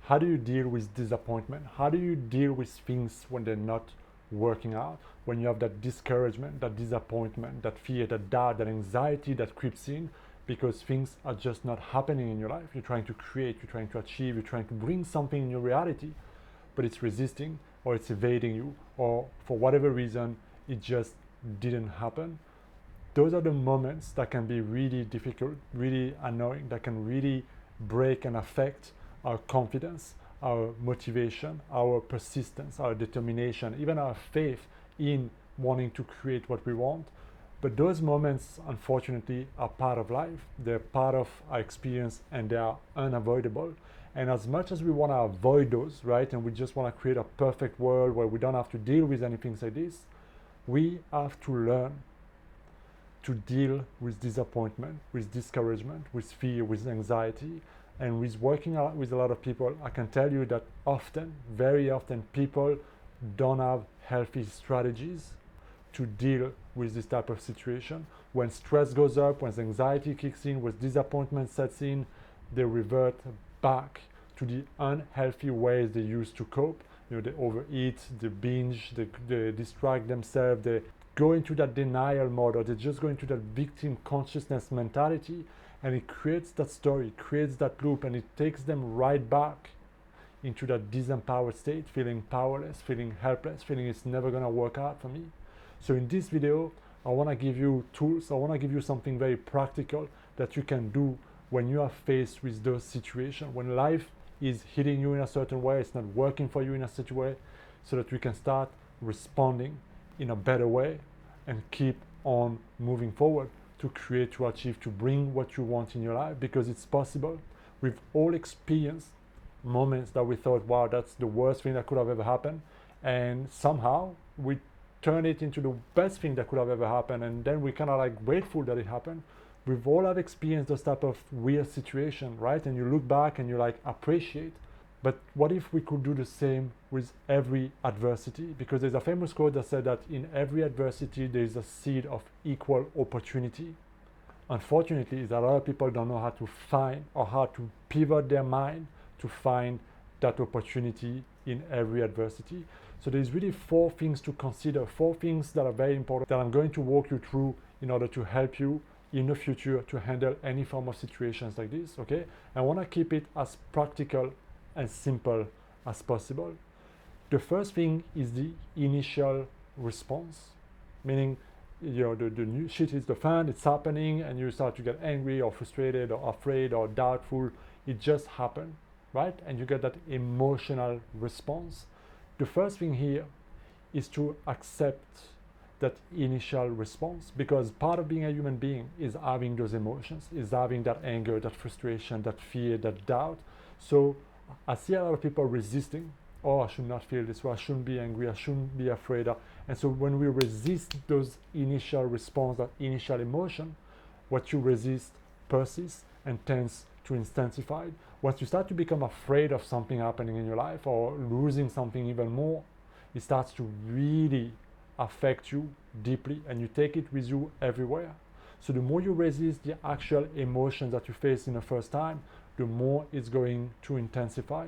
How do you deal with disappointment? How do you deal with things when they're not working out? When you have that discouragement, that disappointment, that fear, that doubt, that anxiety that creeps in because things are just not happening in your life. You're trying to create, you're trying to achieve, you're trying to bring something in your reality, but it's resisting or it's evading you, or for whatever reason, it just didn't happen. Those are the moments that can be really difficult, really annoying, that can really break and affect our confidence, our motivation, our persistence, our determination, even our faith in wanting to create what we want. But those moments, unfortunately, are part of life. They're part of our experience and they are unavoidable. And as much as we want to avoid those, right, and we just want to create a perfect world where we don't have to deal with anything like this, we have to learn to deal with disappointment, with discouragement, with fear, with anxiety, and with working out with a lot of people. I can tell you that often, very often, people don't have healthy strategies to deal with this type of situation. When stress goes up, when anxiety kicks in, when disappointment sets in, they revert back to the unhealthy ways they used to cope. They overeat, they binge, they distract themselves, they go into that denial mode, or they just go into that victim consciousness mentality, and it creates that story, creates that loop, and it takes them right back into that disempowered state, feeling powerless, feeling helpless, feeling it's never gonna work out for me. So in this video, I wanna give you tools, I wanna give you something very practical that you can do when you are faced with those situations, when life is hitting you in a certain way, it's not working for you in a certain way, so that you can start responding in a better way and keep on moving forward to create, to achieve, to bring what you want in your life, because it's possible. We've all experienced moments that we thought, wow, that's the worst thing that could have ever happened, and somehow we turn it into the best thing that could have ever happened, and then we kind of like grateful that it happened. We've all have experienced those type of weird situation, right? And you look back and you like appreciate. But what if we could do the same with every adversity? Because there's a famous quote that said that in every adversity there is a seed of equal opportunity. Unfortunately, is that a lot of people don't know how to find or how to pivot their mind to find that opportunity in every adversity. So there's really 4 things to consider, 4 things that are very important that I'm going to walk you through in order to help you in the future to handle any form of situations like this, okay? I want to keep it as practical and simple as possible. The first thing is the initial response, meaning the new shit hits the fan, it's happening, and you start to get angry or frustrated or afraid or doubtful. It just happened, right? And you get that emotional response. The first thing here is to accept that initial response, because part of being a human being is having those emotions, is having that anger, that frustration, that fear, that doubt. So I see a lot of people resisting. Oh, I should not feel this way, I shouldn't be angry, I shouldn't be afraid. And so when we resist those initial response, that initial emotion, what you resist persists and tends to intensify. Once you start to become afraid of something happening in your life or losing something even more, it starts to really affect you deeply, and you take it with you everywhere. So the more you resist the actual emotions that you face in the first time, the more it's going to intensify.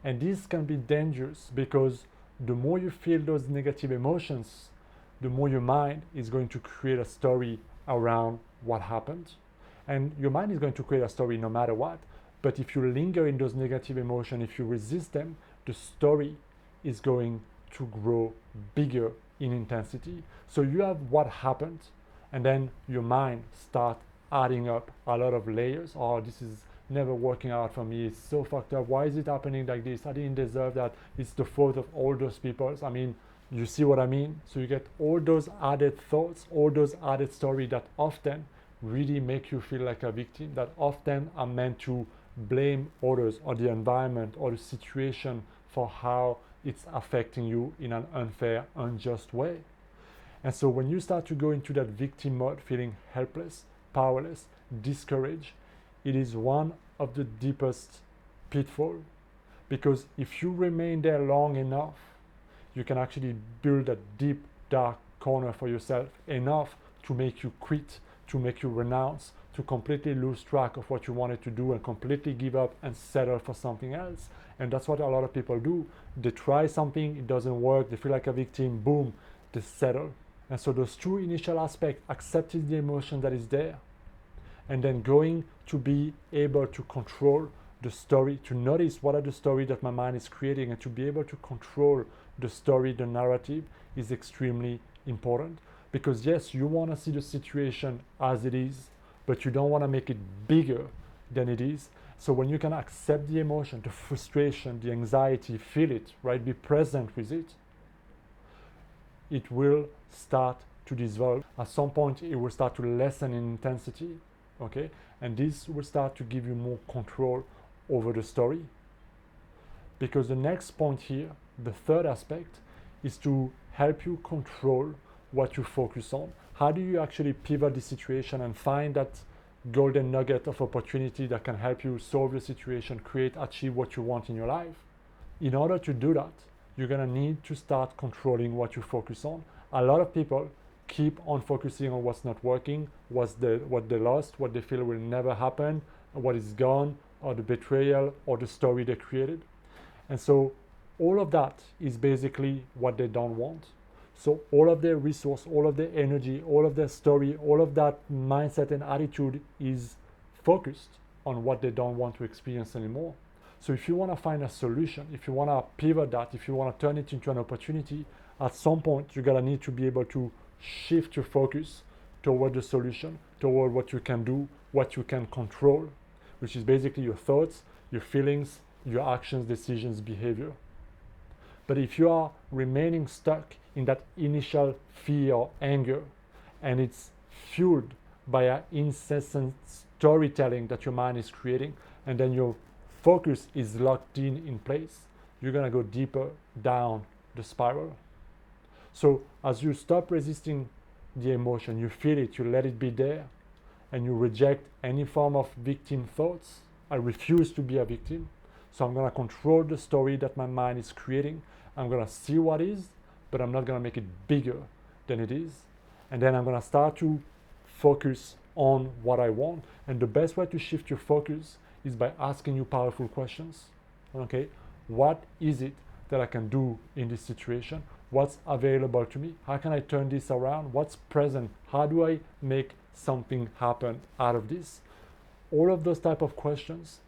And this can be dangerous, because the more you feel those negative emotions, the more your mind is going to create a story around what happened. And your mind is going to create a story no matter what. But if you linger in those negative emotions, if you resist them, the story is going to grow bigger in intensity. So you have what happened, and then your mind starts adding up a lot of layers. Oh, this is never working out for me, it's so fucked up, why is it happening like this, I didn't deserve that, it's the fault of all those people. I mean, you see what I mean? So you get all those added thoughts, all those added stories that often really make you feel like a victim, that often are meant to blame others or the environment or the situation for how it's affecting you in an unfair, unjust way. And so when you start to go into that victim mode, feeling helpless, powerless, discouraged, it is one of the deepest pitfalls, because if you remain there long enough, you can actually build a deep, dark corner for yourself, enough to make you quit, to make you renounce, to completely lose track of what you wanted to do and completely give up and settle for something else. And that's what a lot of people do. They try something, it doesn't work, they feel like a victim, boom, they settle. And so those two initial aspects, accepting the emotion that is there, and then going to be able to control the story, to notice what are the stories that my mind is creating, and to be able to control the story, the narrative, is extremely important. Because yes, you want to see the situation as it is, but you don't want to make it bigger than it is. So when you can accept the emotion, the frustration, the anxiety, feel it, right? Be present with it, it will start to dissolve. At some point, it will start to lessen in intensity, okay? And this will start to give you more control over the story. Because the next point here, the third aspect, is to help you control what you focus on. How do you actually pivot the situation and find that golden nugget of opportunity that can help you solve the situation, achieve what you want in your life? In order to do that, you're gonna need to start controlling what you focus on. A lot of people keep on focusing on what's not working, what they lost, what they feel will never happen, what is gone, or the betrayal, or the story they created. And so all of that is basically what they don't want. So all of their resource, all of their energy, all of their story, all of that mindset and attitude is focused on what they don't want to experience anymore. So if you want to find a solution, if you want to pivot that, if you want to turn it into an opportunity, at some point you're going to need to be able to shift your focus toward the solution, toward what you can do, what you can control, which is basically your thoughts, your feelings, your actions, decisions, behavior. But if you are remaining stuck in that initial fear or anger, and it's fueled by an incessant storytelling that your mind is creating, and then your focus is locked in place, you're gonna go deeper down the spiral. So as you stop resisting the emotion, you feel it, you let it be there, and you reject any form of victim thoughts. I refuse to be a victim, so I'm gonna control the story that my mind is creating. I'm gonna see what is, but I'm not gonna make it bigger than it is. And then I'm gonna start to focus on what I want. And the best way to shift your focus is by asking you powerful questions. Okay, what is it that I can do in this situation? What's available to me? How can I turn this around? What's present? How do I make something happen out of this? All of those type of questions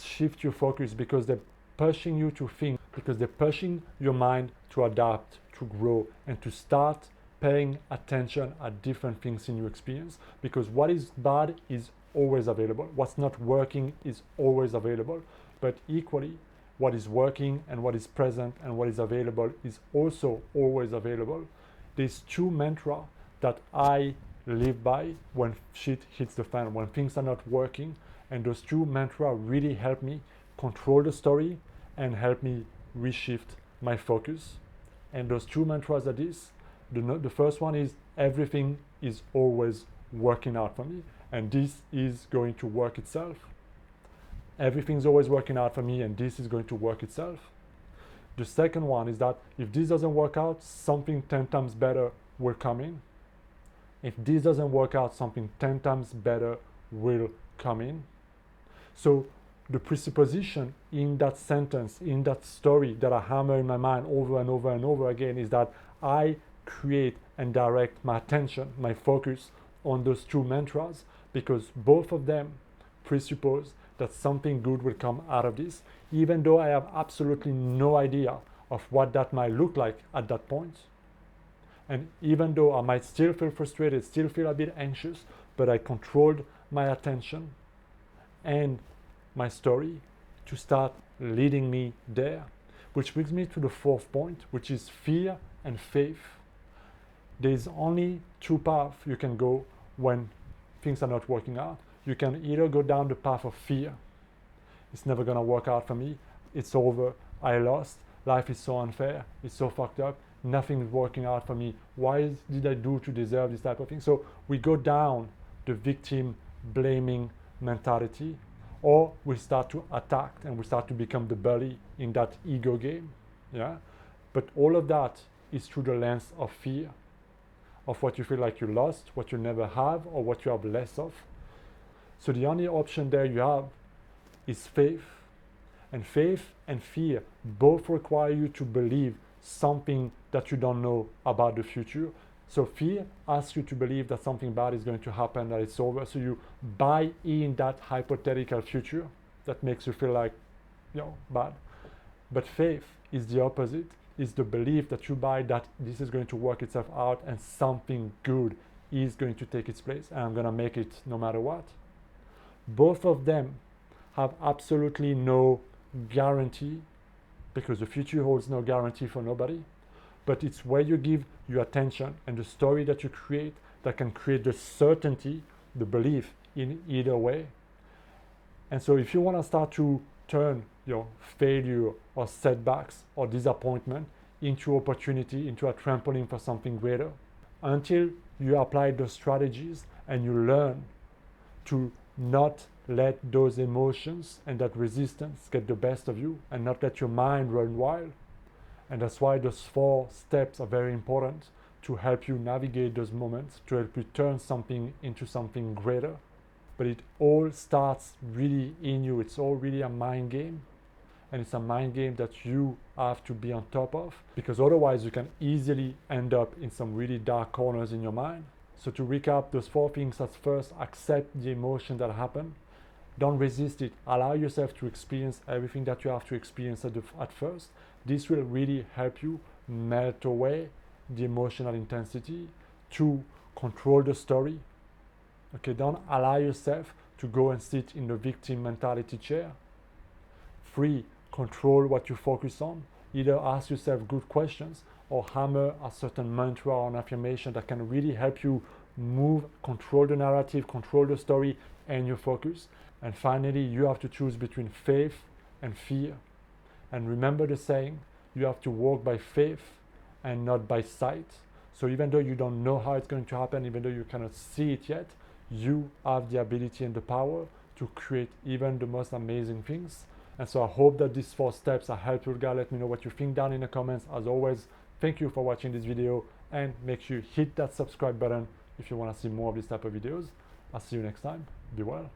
shift your focus because they're pushing you to think, because they're pushing your mind to adapt, to grow, and to start paying attention at different things in your experience. Because what is bad is always available. What's not working is always available. But equally, what is working and what is present and what is available is also always available. There's two mantras that I live by when shit hits the fan, when things are not working. And those two mantras really help me control the story and help me reshift my focus. And those two mantras are this. The first one is everything is always working out for me, and this is going to work itself. Everything's always working out for me, and this is going to work itself. The second one is that if this doesn't work out, something 10 times better will come in. If this doesn't work out, something 10 times better will come in. So the presupposition in that sentence, in that story that I hammer in my mind over and over and over again is that I create and direct my attention, my focus on those two mantras, because both of them presuppose that something good will come out of this, even though I have absolutely no idea of what that might look like at that point. And even though I might still feel frustrated, still feel a bit anxious, but I controlled my attention and my story to start leading me there. Which brings me to the fourth point, which is fear and faith. There's only two paths you can go when things are not working out. You can either go down the path of fear. It's never gonna work out for me. It's over. I lost. Life is so unfair. It's so fucked up. Nothing is working out for me. Why did I do to deserve this type of thing? So we go down the victim blaming mentality, or we start to attack and we start to become the bully in that ego game. Yeah. But all of that is through the lens of fear, of what you feel like you lost, what you never have, or what you have less of. So the only option there you have is faith. And faith and fear both require you to believe something that you don't know about the future. So fear asks you to believe that something bad is going to happen, that it's over. So you buy in that hypothetical future that makes you feel like, bad. But faith is the opposite. It's the belief that you buy that this is going to work itself out and something good is going to take its place and I'm going to make it no matter what. Both of them have absolutely no guarantee, because the future holds no guarantee for nobody, but it's where you give your attention and the story that you create that can create the certainty, the belief in either way. And so if you want to start to turn your failure or setbacks or disappointment into opportunity, into a trampoline for something greater, until you apply those strategies and you learn to not let those emotions and that resistance get the best of you and not let your mind run wild. And that's why those 4 steps are very important to help you navigate those moments, to help you turn something into something greater. But it all starts really in you. It's all really a mind game. And it's a mind game that you have to be on top of, because otherwise you can easily end up in some really dark corners in your mind. So to recap those 4 things, at first, accept the emotion that happened. Don't resist it. Allow yourself to experience everything that you have to experience at first. This will really help you melt away the emotional intensity. 2, control the story. Okay, don't allow yourself to go and sit in the victim mentality chair. 3, control what you focus on. Either ask yourself good questions or hammer a certain mantra or an affirmation that can really help you move, control the narrative, control the story and your focus. And finally, you have to choose between faith and fear. And remember the saying, you have to walk by faith and not by sight. So even though you don't know how it's going to happen, even though you cannot see it yet, you have the ability and the power to create even the most amazing things. And so I hope that these 4 steps are helpful, guys. Let me know what you think down in the comments. As always, thank you for watching this video, and make sure you hit that subscribe button if you want to see more of this type of videos. I'll see you next time. Be well.